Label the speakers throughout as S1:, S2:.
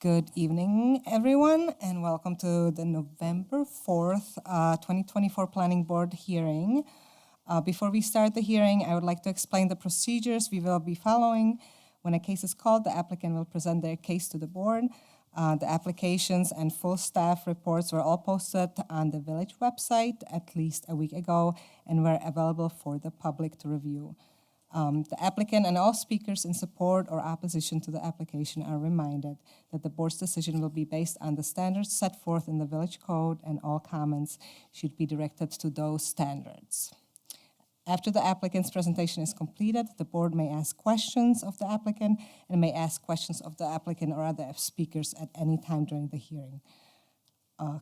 S1: Good evening, everyone, and welcome to the November 4th, 2024 Planning Board hearing. Before we start the hearing, I would like to explain the procedures we will be following. When a case is called, the applicant will present their case to the board. The applications and full staff reports were all posted on the village website at least a week ago and were available for the public to review. The applicant and all speakers in support or opposition to the application are reminded that the board's decision will be based on the standards set forth in the village code, and all comments should be directed to those standards. After the applicant's presentation is completed, the board may ask questions of the applicant and may ask questions of the applicant or other speakers at any time during the hearing.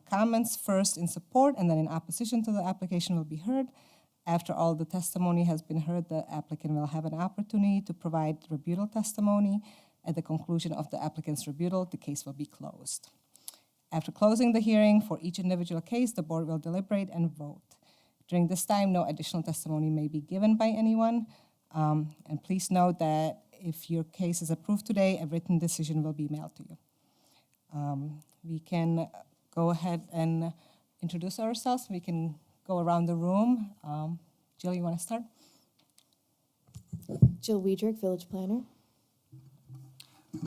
S1: Comments first in support and then in opposition to the application will be heard. After all the testimony has been heard, the applicant will have an opportunity to provide rebuttal testimony. At the conclusion of the applicant's rebuttal, the case will be closed. After closing the hearing for each individual case, the board will deliberate and vote. During this time, no additional testimony may be given by anyone. And please note that if your case is approved today, a written decision will be mailed to you. We can go ahead and introduce ourselves. We can go around the room. Jill, you want to start?
S2: Jill Wiedrick, Village Planner.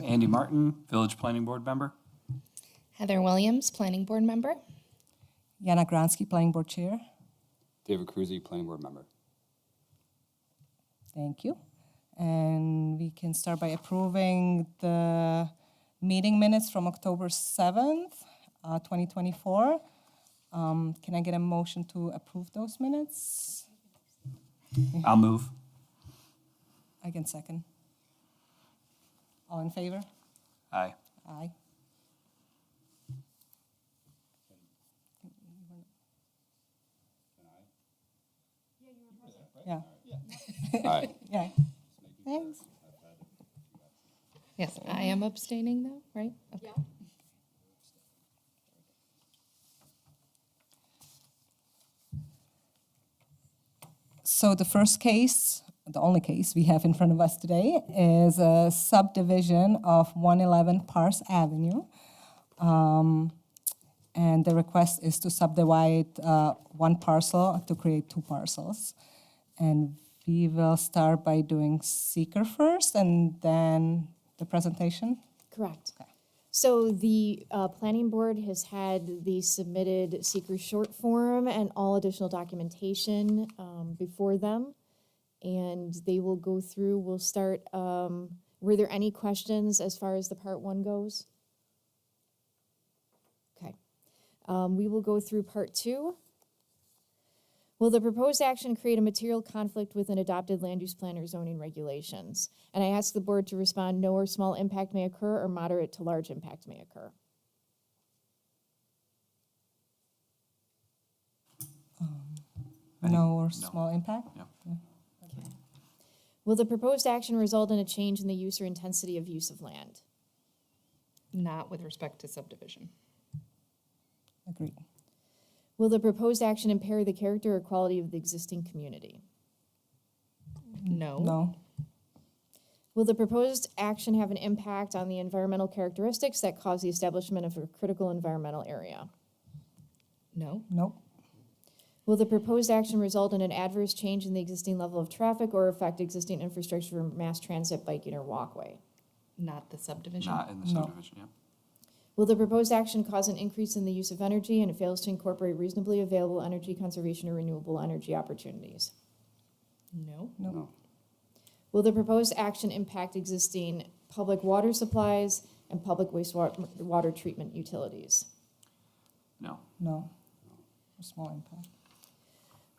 S3: Andy Martin, Village Planning Board member.
S4: Heather Williams, Planning Board member.
S1: Jana Gransky, Planning Board Chair.
S5: David Cruzy, Planning Board member.
S1: Thank you. And we can start by approving the meeting minutes from October 7th, 2024. Can I get a motion to approve those minutes?
S3: I'll move.
S1: I can second. All in favor?
S3: Aye.
S1: Aye. Yeah.
S5: Aye.
S1: Yeah. Thanks.
S4: Yes, I am abstaining though, right? Okay.
S1: So the first case, the only case we have in front of us today, is a subdivision of 111 Pars Avenue. And the request is to subdivide one parcel to create two parcels. And we will start by doing seeker first and then the presentation.
S2: Correct.
S1: Okay.
S2: So the Planning Board has had the submitted seeker short form and all additional documentation before them. And they will go through, we'll start, were there any questions as far as the part one goes? Okay. We will go through part two. Will the proposed action create a material conflict with an adopted land use plan or zoning regulations? And I ask the board to respond, no or small impact may occur, or moderate to large impact may occur.
S1: No or small impact?
S3: Yeah.
S2: Will the proposed action result in a change in the use or intensity of use of land?
S4: Not with respect to subdivision.
S1: Agreed.
S2: Will the proposed action impair the character or quality of the existing community?
S4: No.
S1: No.
S2: Will the proposed action have an impact on the environmental characteristics that cause the establishment of a critical environmental area?
S4: No.
S1: Nope.
S2: Will the proposed action result in an adverse change in the existing level of traffic or affect existing infrastructure for mass transit, biking, or walkway?
S4: Not the subdivision.
S3: Not in the
S1: No.
S3: subdivision, yeah.
S2: Will the proposed action cause an increase in the use of energy and it fails to incorporate reasonably available energy conservation or renewable energy opportunities?
S4: No.
S1: Nope.
S5: No.
S2: Will the proposed action impact existing public water supplies and public wastewater treatment utilities?
S3: No.
S1: No. Or small impact.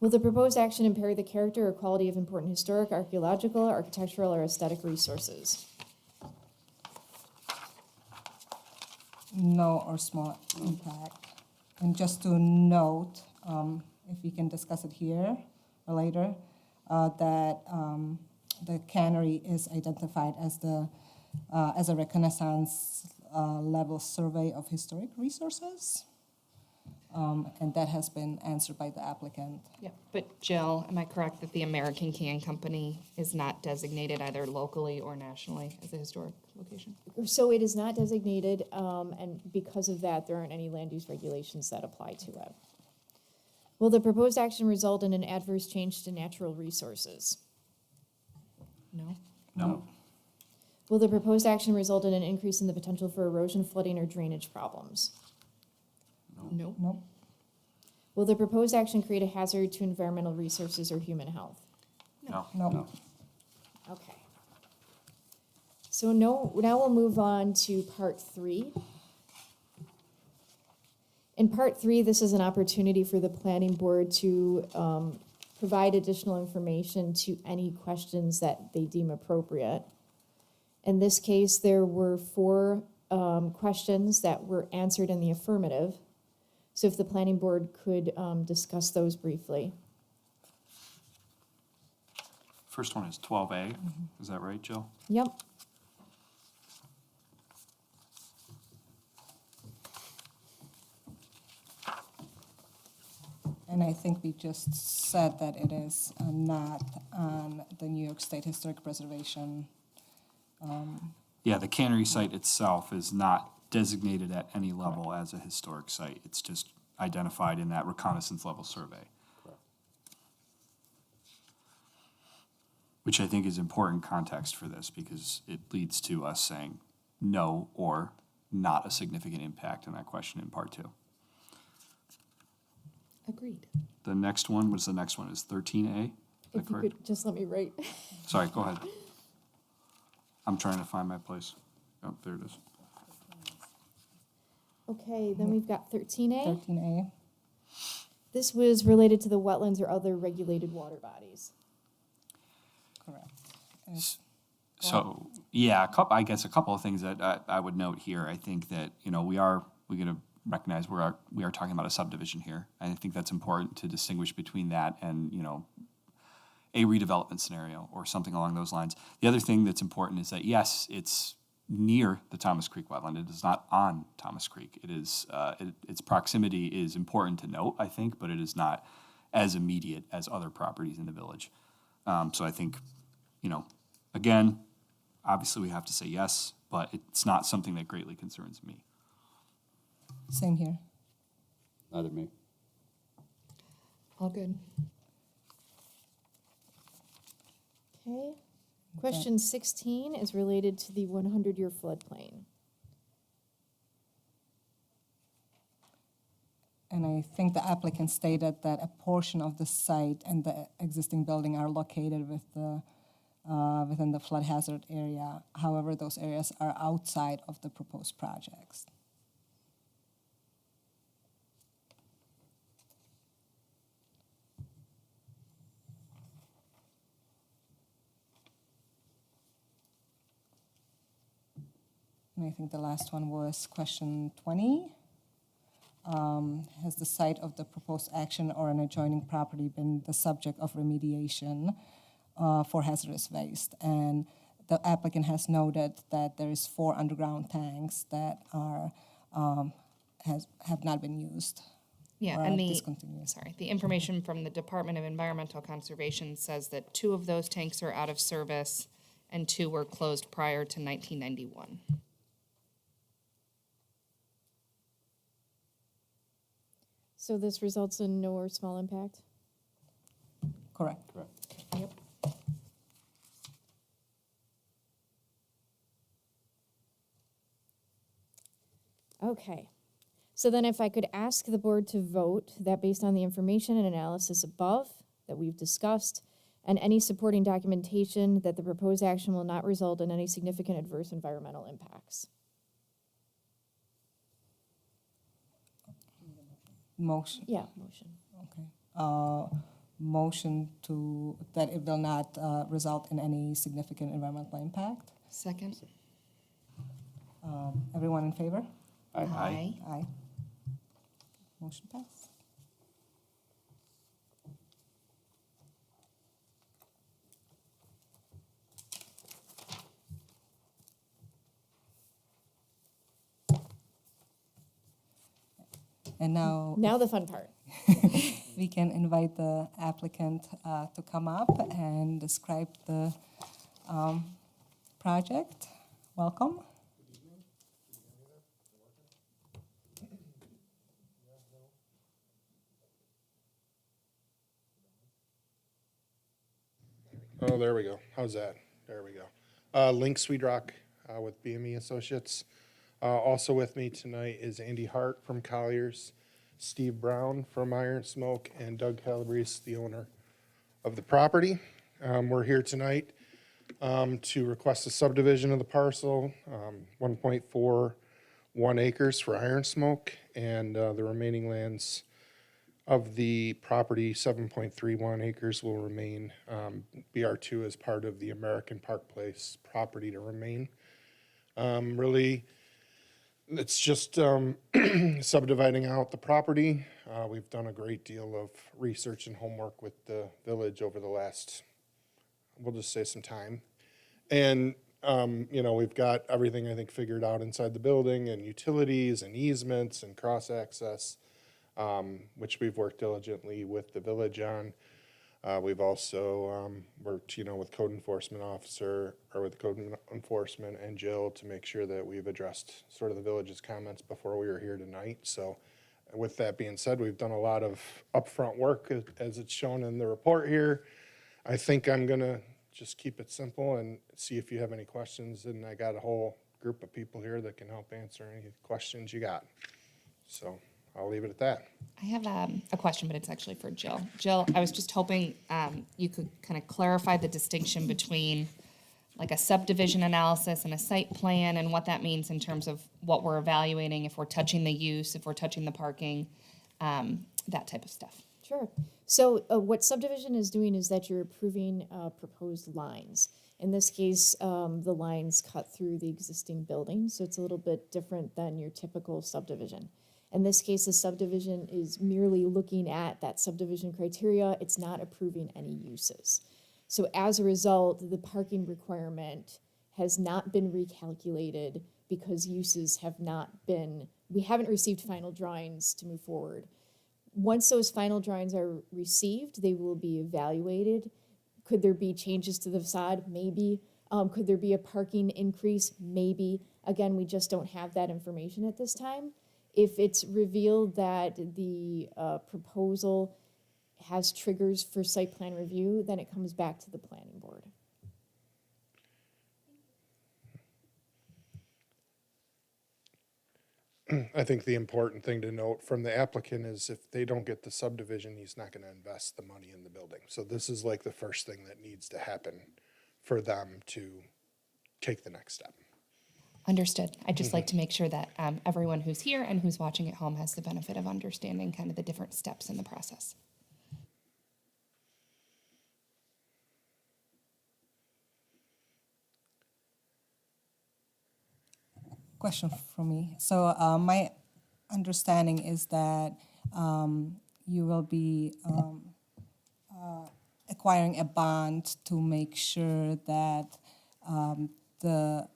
S2: Will the proposed action impair the character or quality of important historic, archaeological, architectural, or aesthetic resources?
S1: No or small impact. And just to note, if we can discuss it here or later, that the cannery is identified as a reconnaissance level survey of historic resources. And that has been answered by the applicant.
S4: Yep. But Jill, am I correct that the American Can Company is not designated either locally or nationally as a historic location?
S2: So it is not designated, and because of that, there aren't any land use regulations that apply to it. Will the proposed action result in an adverse change to natural resources?
S4: No.
S3: No.
S2: Will the proposed action result in an increase in the potential for erosion, flooding, or drainage problems?
S4: No.
S1: Nope.
S2: Will the proposed action create a hazard to environmental resources or human health?
S3: No.
S1: Nope.
S5: No.
S2: Okay. So now we'll move on to part 3. In part 3, this is an opportunity for the planning board to provide additional information to any questions that they deem appropriate. In this case, there were 4 questions that were answered in the affirmative. So if the planning board could discuss those briefly.
S3: First one is 12A. Is that right, Jill?
S2: Yep.
S1: And I think we just said that it is not on the New York State Historic Preservation.
S3: Yeah, the cannery site itself is not designated at any level as a historic site. It's just identified in that reconnaissance level survey.
S5: Correct.
S3: Which I think is important context for this because it leads to us saying no or not a significant impact in that question in part 2.
S4: Agreed.
S3: The next one, what's the next one? Is 13A? Is that
S2: If you
S3: correct?
S2: could just let me write.
S3: Sorry, go ahead. I'm trying to find my place. Oh, there it is.
S2: Okay, then we've got 13A.
S1: 13A.
S2: This was related to the wetlands or other regulated water bodies.
S1: Correct. And it's-
S3: So, yeah, I guess a couple of things that I would note here. I think that, we're going to recognize we are talking about a subdivision here. And I think that's important to distinguish between that and, a redevelopment scenario or something along those lines. The other thing that's important is that, yes, it's near the Thomas Creek wetland. It is not on Thomas Creek. It is, its proximity is important to note, I think, but it is not as immediate as other properties in the village. So I think, again, obviously we have to say yes, but it's not something that greatly concerns me.
S1: Same here.
S5: Neither me.
S4: All good.
S2: Okay. Question 16 is related to the 100-year floodplain.
S1: And I think the applicant stated that a portion of the site and the existing building are located within the flood hazard area. However, those areas are outside of the proposed projects. And I think the last one was question 20. Has the site of the proposed action or an adjoining property been the subject of remediation for hazardous waste? And the applicant has noted that there is 4 underground tanks that are have not been used.
S4: Yeah,
S1: or
S4: and
S1: are
S4: the
S1: discontinued.
S4: the information from the Department of Environmental Conservation says that 2 of those tanks are out of service and 2 were closed prior to 1991.
S2: So this results in no or small impact?
S1: Correct.
S5: Correct.
S4: Yep.
S2: Okay. So then if I could ask the board to vote that based on the information and analysis above that we've discussed and any supporting documentation that the proposed action will not result in any significant adverse environmental impacts.
S1: Motion.
S2: Yeah, motion.
S1: Okay. Motion to that it will not result in any significant environmental impact.
S4: Second?
S1: Everyone in favor?
S5: Aye.
S1: Aye. Motion passed. And now
S2: Now the fun part.
S1: we can invite the applicant to come up and describe the project. Welcome.
S6: Oh, there we go. How's that? There we go. Link Swedrock with BME Associates. Also with me tonight is Andy Hart from Colliers, Steve Brown from Iron Smoke, and Doug Calabrese, the owner of the property. We're here tonight to request a subdivision of the parcel, 1.41 acres for Iron Smoke, and the remaining lands of the property, 7.31 acres, will remain BR2 as part of the American Park Place property to remain. Really, it's just subdividing out the property. We've done a great deal of research and homework with the village over the last, we'll just say, some time. And, we've got everything, I think, figured out inside the building, and utilities and easements and cross-access, which we've worked diligently with the village on. We've also worked, with code enforcement officer, or with code enforcement and Jill, to make sure that we've addressed sort of the village's comments before we were here tonight. So with that being said, we've done a lot of upfront work as it's shown in the report here. I think I'm gonna just keep it simple and see if you have any questions, and I got a whole group of people here that can help answer any questions you got. So I'll leave it at that.
S4: I have a question, but it's actually for Jill. Jill, I was just hoping you could kind of clarify the distinction between like a subdivision analysis and a site plan, and what that means in terms of what we're evaluating, if we're touching the use, if we're touching the parking, that type of stuff.
S2: Sure. So what subdivision is doing is that you're approving proposed lines. In this case, the lines cut through the existing building, so it's a little bit different than your typical subdivision. In this case, the subdivision is merely looking at that subdivision criteria. It's not approving any uses. So as a result, the parking requirement has not been recalculated because uses have not been, we haven't received final drawings to move forward. Once those final drawings are received, they will be evaluated. Could there be changes to the facade? Maybe. Could there be a parking increase? Maybe. Again, we just don't have that information at this time. If it's revealed that the proposal has triggers for site plan review, then it comes back to the planning board.
S6: I think the important thing to note from the applicant is if they don't get the subdivision, he's not gonna invest the money in the building. So this is like the first thing that needs to happen for them to take the next step.
S4: Understood. I'd just like to make sure that everyone who's here and who's watching at home has the benefit of understanding kind of the different steps in the process.
S1: Question from me. So my understanding is that you will be acquiring a bond to make sure that the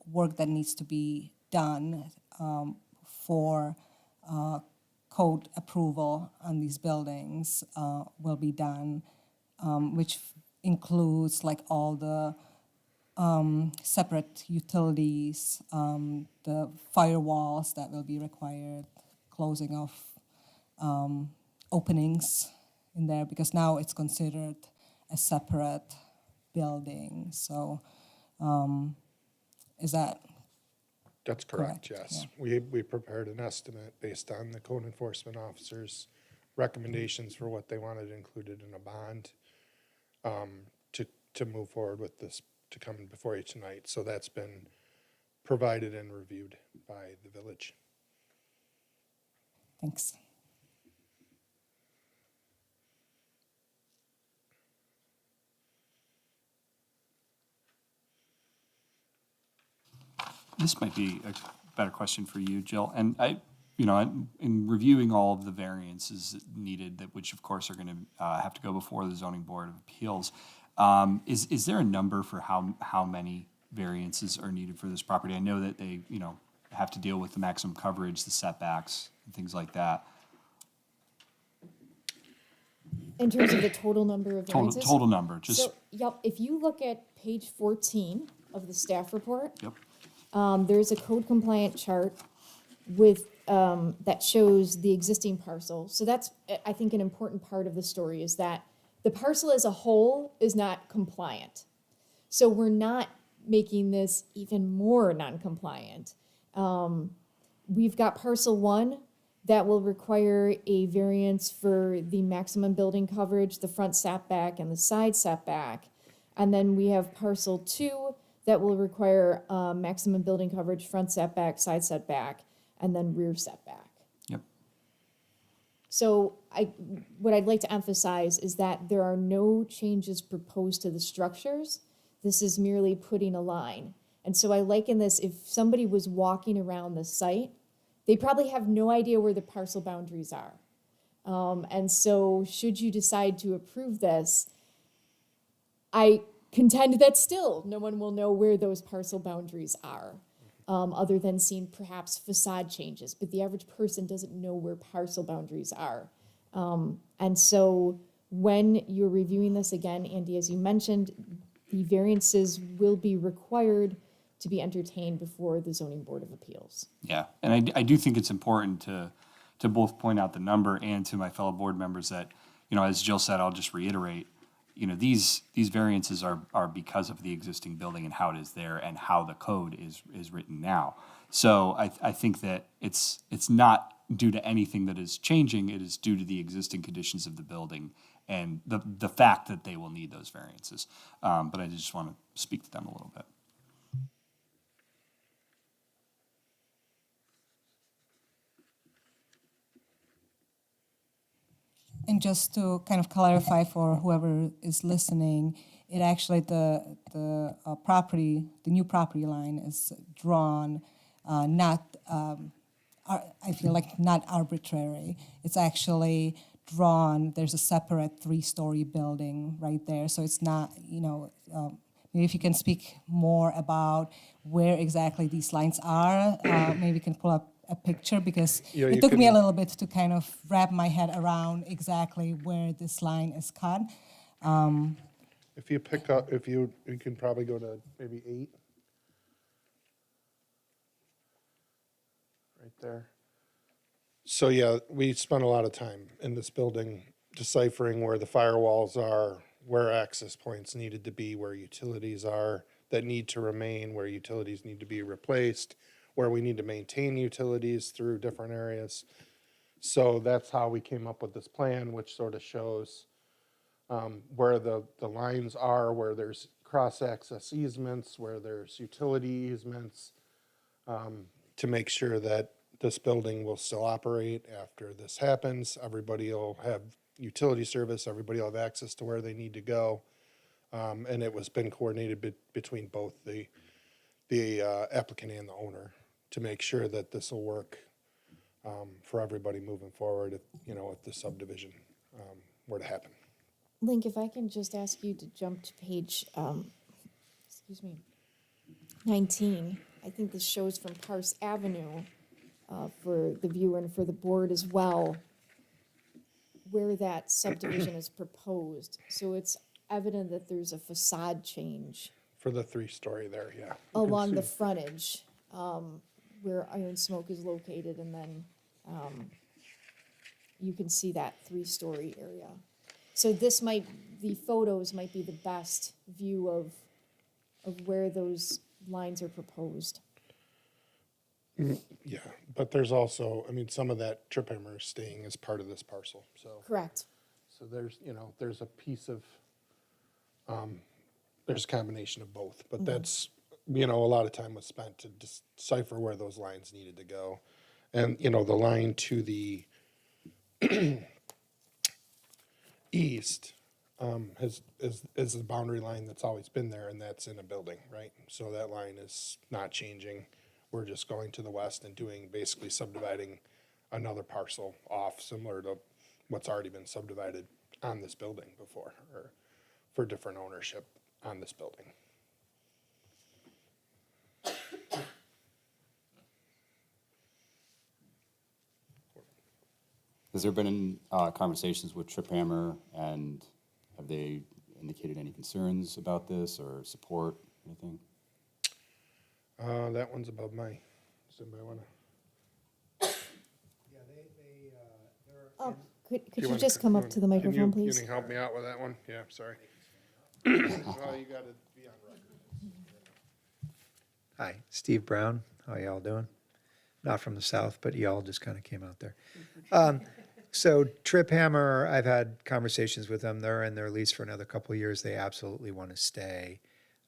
S1: work that needs to be done for code approval on these buildings will be done, which includes like all the separate utilities, the firewalls that will be required, closing of openings in there, because now it's considered a separate building. So is that
S6: That's correct,
S1: Correct,
S6: yes. We prepared an estimate based on the code enforcement officer's recommendations for what they wanted included in a bond to move forward with this, to come before you tonight. So that's been provided and reviewed by the village.
S1: Thanks.
S3: This might be a better question for you, Jill. And in reviewing all of the variances needed, that which of course are going to have to go before the zoning board of appeals, is there a number for how many variances are needed for this property? I know that they have to deal with the maximum coverage, the setbacks, and things like that.
S2: In terms of the total number of
S3: Total,
S2: variances?
S3: total number, just,
S2: So, yep, if you look at page 14 of the staff report,
S3: yep,
S2: there's a code compliant chart with, that shows the existing parcel. So that's, I think, an important part of the story is that the parcel as a whole is not compliant. So we're not making this even more non-compliant. We've got parcel 1 that will require a variance for the maximum building coverage, the front setback and the side setback. And then we have parcel 2 that will require maximum building coverage, front setback, side setback, and then rear setback.
S3: yep.
S2: So what I'd like to emphasize is that there are no changes proposed to the structures. This is merely putting a line. And so I liken this, if somebody was walking around the site, they probably have no idea where the parcel boundaries are. And so should you decide to approve this, I contend that still no one will know where those parcel boundaries are, other than seeing perhaps facade changes. But the average person doesn't know where parcel boundaries are. And so when you're reviewing this again, Andy, as you mentioned, the variances will be required to be entertained before the Zoning Board of Appeals.
S3: Yeah, and I do think it's important to both point out the number and to my fellow board members that, you know, as Jill said, I'll just reiterate, you know, these variances are because of the existing building and how it is there and how the code is written now. So I think that it's not due to anything that is changing, it is due to the existing conditions of the building and the fact that they will need those variances. But I just want to speak to them a little bit.
S1: And just to kind of clarify for whoever is listening, it actually, the property, the new property line is drawn, not, I feel like not arbitrary. It's actually drawn, there's a separate 3-story building right there. So it's not, you know, maybe if you can speak more about where exactly these lines are, maybe we can pull up a picture because
S6: Yeah,
S1: it
S6: you
S1: took me a
S6: can-
S1: little bit to kind of wrap my head around exactly where this line is cut.
S6: If you pick up, you can probably go to maybe 8. Right there. So yeah, we spent a lot of time in this building deciphering where the firewalls are, where access points needed to be, where utilities are that need to remain, where utilities need to be replaced, where we need to maintain utilities through different areas. So that's how we came up with this plan, which sort of shows where the lines are, where there's cross-access easements, where there's utility easements, to make sure that this building will still operate after this happens. Everybody will have utility service, everybody will have access to where they need to go. And it was been coordinated between both the applicant and the owner to make sure that this will work for everybody moving forward, if the subdivision were to happen.
S2: Link, if I can just ask you to jump to page, 19. I think this shows from Parse Avenue for the viewer and for the board as well, where that subdivision is proposed. So it's evident that there's a facade change
S6: For the 3-story there, yeah.
S2: along the frontage where Iron Smoke is located, and then you can see that 3-story area. So the photos might be the best view of where those lines are proposed.
S6: Yeah, but there's also, some of that trip hammer is staying as part of this parcel, so.
S2: Correct.
S6: So there's a piece of, there's a combination of both, but that's, a lot of time was spent to decipher where those lines needed to go. And, the line to the east is the boundary line that's always been there, and that's in a building, right? So that line is not changing. We're just going to the west and basically subdividing another parcel off, similar to what's already been subdivided on this building before, or for different ownership on this building.
S5: Has there been conversations with Trip Hammer, and have they indicated any concerns about this or support, anything?
S6: That one's above my, does anybody wanna?
S2: Oh, could you just come up to the microphone, please?
S6: Can you help me out with that one? Yeah, sorry. Well, you gotta be on record.
S7: Hi, Steve Brown. How y'all doing? Not from the South, but y'all just kind of came out there. So Trip Hammer, I've had conversations with them. They're in their lease for another couple of years. They absolutely want to stay.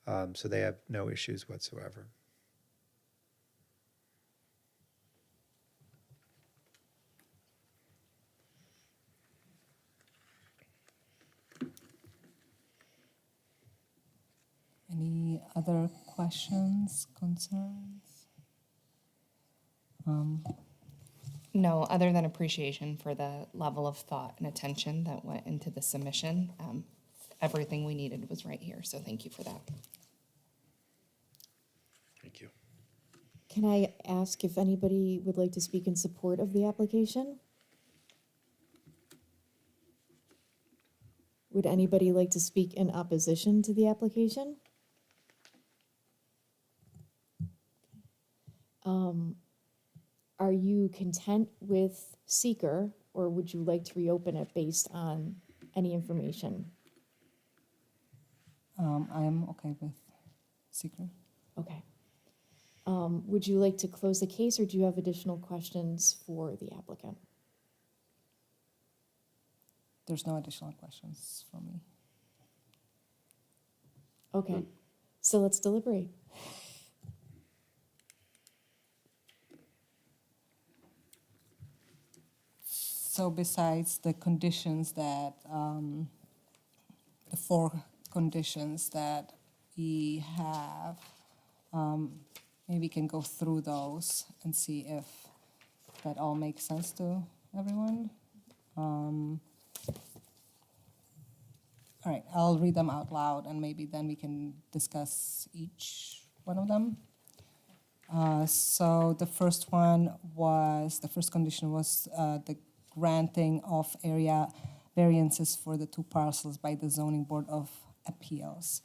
S7: So they have no issues whatsoever.
S1: Any other questions, concerns?
S4: No, other than appreciation for the level of thought and attention that went into the submission. Everything we needed was right here, so thank you for that.
S6: Thank you.
S2: Can I ask if anybody would like to speak in support of the application? Would anybody like to speak in opposition to the application? Are you content with seeker, or would you like to reopen it based on any information?
S1: I am okay with seeker.
S2: Okay. Would you like to close the case, or do you have additional questions for the applicant?
S1: There's no additional questions from me.
S2: Okay, so let's deliberate.
S1: So besides the conditions that, the 4 conditions that we have, maybe we can go through those and see if that all makes sense to everyone. All right, I'll read them out loud, and maybe then we can discuss each one of them. So the first condition was the granting of area variances for the 2 parcels by the Zoning Board of Appeals.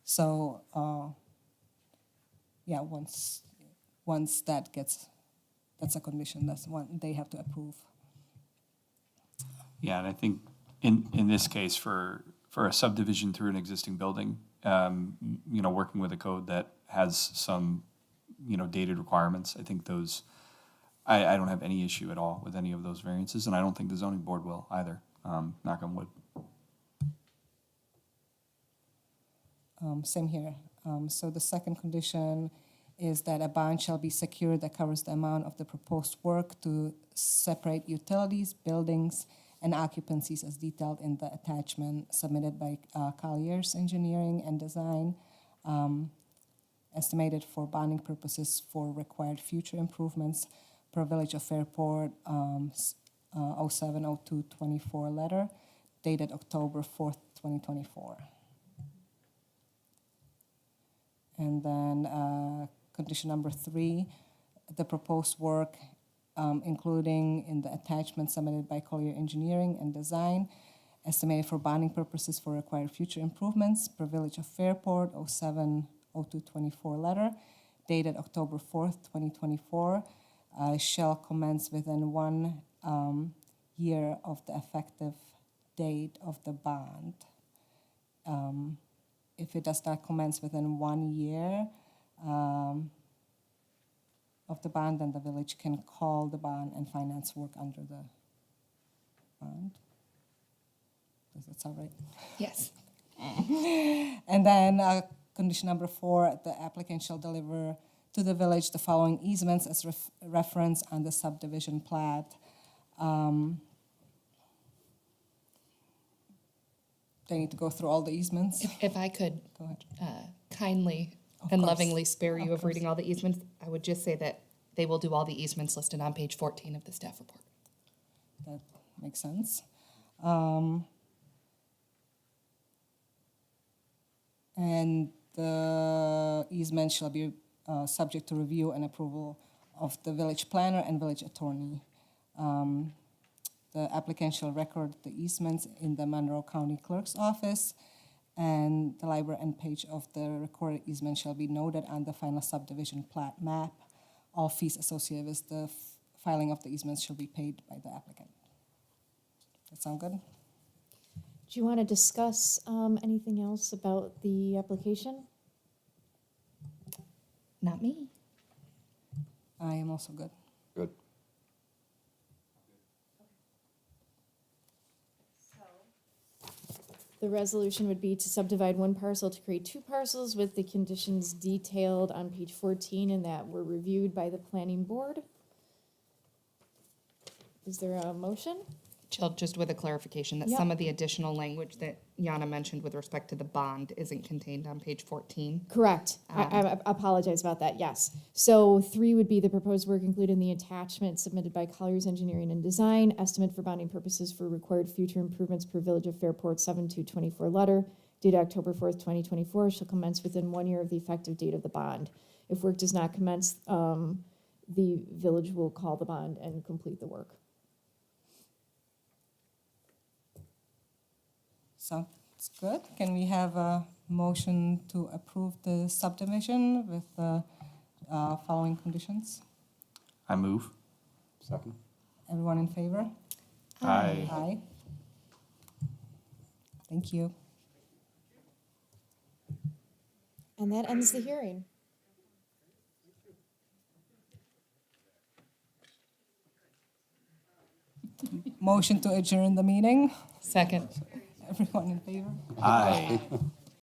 S1: So, yeah, once that's a condition, that's one they have to approve.
S3: Yeah, and I think in this case, for a subdivision through an existing building, working with a code that has some, dated requirements, I think those, I don't have any issue at all with any of those variances, and I don't think the zoning board will either, knock on wood.
S1: Same here. So the second condition is that a bond shall be secured that covers the amount of the proposed work to separate utilities, buildings, and occupancies as detailed in the attachment submitted by Colliers Engineering and Design, estimated for bonding purposes for required future improvements per Village of Fairport 070224 letter dated October 4th, 2024. And then condition number 3, the proposed work, including in the attachment submitted by Collier Engineering and Design, estimated for bonding purposes for required future improvements per Village of Fairport 070224 letter dated October 4th, 2024, shall commence within 1 year of the effective date of the bond. If it does not commence within 1 year of the bond, then the village can call the bond and finance work under the bond. Does that sound right?
S4: Yes.
S1: And then condition number 4, the applicant shall deliver to the village the following easements as referenced on the subdivision plat. They need to go through all the easements.
S4: If I could
S1: Go ahead.
S4: kindly
S1: Of
S4: and
S1: course.
S4: lovingly spare you
S1: Of
S4: of reading all the easements, I would just say that they will do all the easements listed on page 14 of the staff report.
S1: That makes sense. And the easement shall be subject to review and approval of the village planner and village attorney. The applicant shall record the easements in the Monroe County Clerk's Office, and the library and page of the recorded easement shall be noted on the final subdivision plat map. All fees associated with the filing of the easements shall be paid by the applicant. That sound good?
S2: Do you want to discuss anything else about the application?
S4: Not me.
S1: I am also good.
S5: Good.
S2: The resolution would be to subdivide one parcel to create two parcels with the conditions detailed on page 14 and that were reviewed by the planning board. Is there a motion?
S4: Jill, just with a clarification that
S2: Yep.
S4: some of the additional language that Yana mentioned with respect to the bond isn't contained on page 14.
S2: Correct. I apologize about that, yes. So 3 would be the proposed work included in the attachment submitted by Colliers Engineering and Design, estimate for bonding purposes for required future improvements per Village of Fairport 7/2/24 letter, dated October 4th, 2024, shall commence within 1 year of the effective date of the bond. If work does not commence, the village will call the bond and complete the work.
S1: Sounds good. Can we have a motion to approve the subdivision with the following conditions?
S3: I move.
S5: Second?
S1: Everyone in favor?
S3: Aye.
S1: Aye. Thank you.
S2: And that ends the hearing.
S1: Motion to adjourn the meeting?
S4: Second.
S1: Everyone in favor?
S3: Aye.